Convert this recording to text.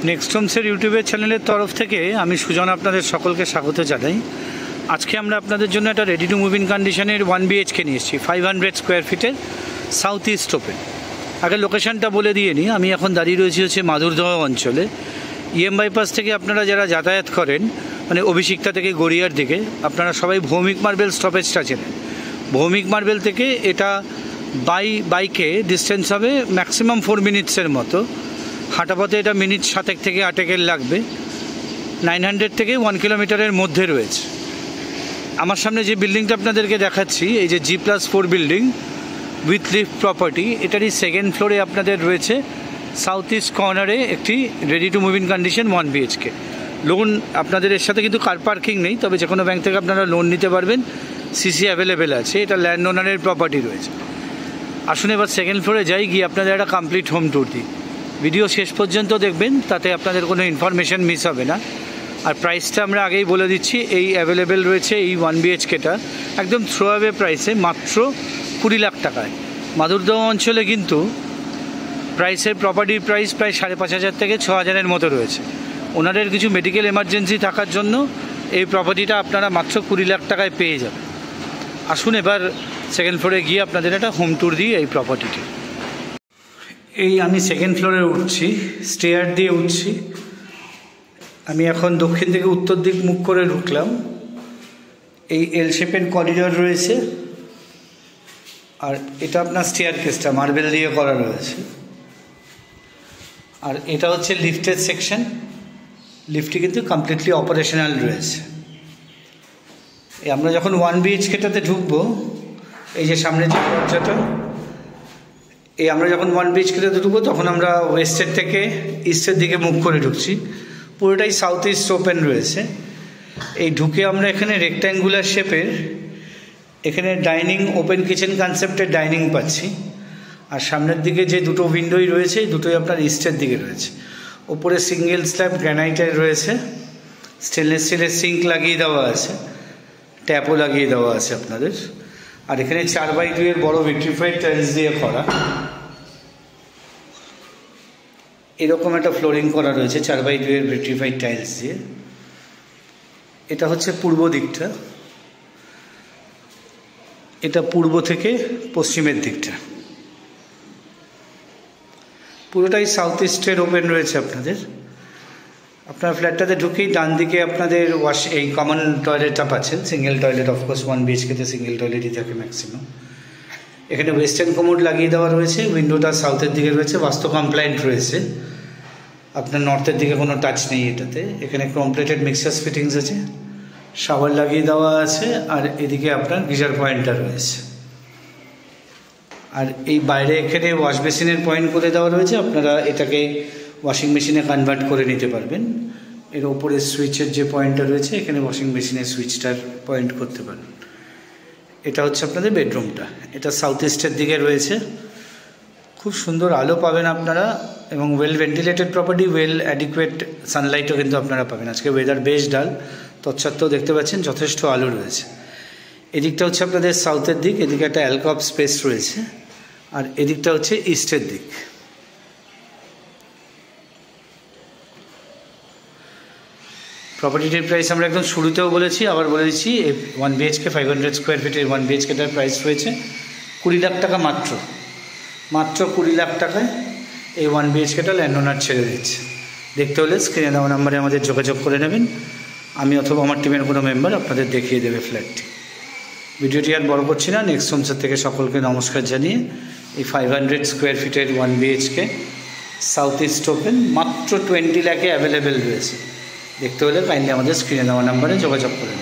Next হোমসের ইউটিউবের চ্যানেলের তরফ থেকে আমি সুজন আপনাদের সকলকে স্বাগত জানাই। আজকে আমরা আপনাদের জন্য একটা রেডি টু মুভ ইন কন্ডিশনের 1BHK নিয়ে এসেছি 500 স্কোয়ার ফিটের সাউথ ইস্ট ওপেন। আগে লোকেশানটা বলে দিয়ে নিই, আমি এখন দাঁড়িয়ে রয়েছি হচ্ছে মাধুরদহ অঞ্চলে। EM বাইপাস থেকে আপনারা যারা যাতায়াত করেন, মানে অভিষিক্তা থেকে গড়িয়ার দিকে, আপনারা সবাই ভৌমিক মার্বেল স্টপেজটা চেনেন। ভৌমিক মার্বেল থেকে এটা বাইকে ডিস্টেন্স হবে ম্যাক্সিমাম 4 মিনিটসের মতো। হাঁটাপথে এটা মিনিট 7 থেকে 8 লাগবে। 900 থেকে 1 কিলোমিটারের মধ্যে রয়েছে। আমার সামনে যে বিল্ডিংটা আপনাদেরকে দেখাচ্ছি, এই যে G+4 building with lift property, এটারই সেকেন্ড ফ্লোরে আপনাদের রয়েছে সাউথ ইস্ট কর্নারে একটি ready to move in condition 1BHK। Loan আপনাদের এর সাথে কিন্তু কার পার্কিং নেই, তবে যে কোনো ব্যাংক থেকে আপনারা লোন নিতে পারবেন, সিসি অ্যাভেলেবেল আছে। এটা ল্যান্ড ওনারের প্রপার্টি রয়েছে। আসুন এবার সেকেন্ড ফ্লোরে যাই, গিয়ে আপনাদের একটা কমপ্লিট হোম ট্যুর দিই। ভিডিও শেষ পর্যন্ত দেখবেন, তাতে আপনাদের কোনো ইনফরমেশান মিস হবে না। আর প্রাইসটা আমরা আগেই বলে দিচ্ছি, এই অ্যাভেলেবেল রয়েছে এই 1BHKটা একদম থ্রো অ্যাওয়ে প্রাইসে, মাত্র 20 লাখ টাকায়। মাধুরদহ অঞ্চলে কিন্তু প্রপার্টির প্রাইস প্রায় 5,500 থেকে 6,000-এর মতো রয়েছে। ওনাদের কিছু মেডিকেল এমার্জেন্সি থাকার জন্য এই প্রপার্টিটা আপনারা মাত্র 20 লাখ টাকায় পেয়ে যাবেন। আসুন এবার সেকেন্ড ফ্লোরে গিয়ে আপনাদের একটা হোম ট্যুর দিই এই প্রপার্টিটি। এই আমি সেকেন্ড ফ্লোরে উঠছি, স্টেয়ার দিয়ে উঠছি। আমি এখন দক্ষিণ থেকে উত্তর দিক মুখ করে ঢুকলাম। এই এল শেপের করিডর রয়েছে, আর এটা আপনার স্টেয়ার কেসটা মার্বেল দিয়ে করা রয়েছে। আর এটা হচ্ছে লিফটের সেকশন। লিফটটি কিন্তু কমপ্লিটলি অপারেশনাল রয়েছে। আমরা যখন 1BHKটাতে ঢুকবো, এই যে সামনে যে দরজাটা, আমরা যখন 1BHKটাতে ঢুকবো তখন আমরা ওয়েস্টের থেকে ইস্টের দিকে মুখ করে ঢুকছি। পুরোটাই সাউথ ইস্ট ওপেন রয়েছে। এই ঢুকে আমরা এখানে রেক্ট্যাঙ্গুলার শেপের এখানে ডাইনিং, ওপেন কিচেন কনসেপ্টের ডাইনিং পাচ্ছি। আর সামনের দিকে যে দুটো উইন্ডোই রয়েছে, এই দুটোই আপনার ইস্টের দিকে রয়েছে। ওপরে সিঙ্গেল স্ল্যাব গ্রানাইটের রয়েছে, স্টেনলেস স্টিলের সিঙ্ক লাগিয়ে দেওয়া আছে, ট্যাপও লাগিয়ে দেওয়া আছে আপনাদের। আর এখানে 4x2 বড় ভিট্রিফাইড টাইলস দিয়ে করা, এরকম একটা ফ্লোরিং করা রয়েছে 4x2 ভিট্রিফাইড টাইলস দিয়ে। এটা হচ্ছে পূর্ব দিকটা, এটা পূর্ব থেকে পশ্চিমের দিকটা। পুরোটাই সাউথ ইস্টের ওপেন রয়েছে আপনাদের। আপনার ফ্ল্যাটটাতে ঢুকেই ডান দিকে আপনাদের এই কমন টয়লেটটা পাচ্ছেন, সিঙ্গেল টয়লেট। অফকোর্স 1BHKতে সিঙ্গেল টয়লেটই থাকে ম্যাক্সিমাম। এখানে ওয়েস্টার্ন কমোড লাগিয়ে দেওয়া রয়েছে। উইন্ডোটা সাউথের দিকে রয়েছে, বাস্তু কমপ্লায়েন্ট রয়েছে। আপনার নর্থের দিকে কোনো টাচ নেই এটাতে। এখানে কমপ্লিটেড মিক্সার ফিটিংস আছে, শাওয়ার লাগিয়ে দেওয়া আছে। আর এদিকে আপনার গিজার পয়েন্টটা রয়েছে। আর এই বাইরে এখানে ওয়াশ বেসিনের পয়েন্ট করে দেওয়া রয়েছে। আপনারা এটাকে ওয়াশিং মেশিনে কনভার্ট করে নিতে পারবেন। এর ওপরে সুইচের যে পয়েন্টটা রয়েছে, এখানে ওয়াশিং মেশিনের সুইচটার পয়েন্ট করতে পারেন। এটা হচ্ছে আপনাদের বেডরুমটা, এটা সাউথ ইস্টের দিকে রয়েছে। খুব সুন্দর আলো পাবেন আপনারা, এবং well ventilated property, well adequate সানলাইটও কিন্তু আপনারা পাবেন। আজকে ওয়েদার বেশ ডাল, তৎসত্ত্বেও দেখতে পাচ্ছেন যথেষ্ট আলো রয়েছে। এদিকটা হচ্ছে আপনাদের সাউথের দিক, এদিকে একটা অ্যালকভ স্পেস রয়েছে। আর এদিকটা হচ্ছে ইস্টের দিক। প্রপার্টিটির প্রাইস আমরা একদম শুরুতেও বলেছি, আবার বলে দিচ্ছি, 1BHK 500 স্কোয়ার ফিটের 1BHKটার প্রাইস রয়েছে 20 লাখ টাকা মাত্র। 20 লাখ টাকায় এই 1BHKটা ল্যান্ড ওনার ছেড়ে দিচ্ছে। দেখতে হলে স্ক্রিনে দেওয়া নাম্বারে আমাদের যোগাযোগ করে নেবেন। আমি অথবা আমার টিমের কোনো মেম্বার আপনাদের দেখিয়ে দেবে ফ্ল্যাটটি। ভিডিওটি আর বড় করছি না। নেক্সট হোমসের থেকে সকলকে নমস্কার জানিয়ে এই 500 স্কোয়ার ফিটের 1BHK সাউথ ইস্ট ওপেন মাত্র 20 লাখে অ্যাভেলেবেল রয়েছে। দেখতে হলে কাইন্ডলি আমাদের স্ক্রিনে দেওয়া নাম্বারে যোগাযোগ করে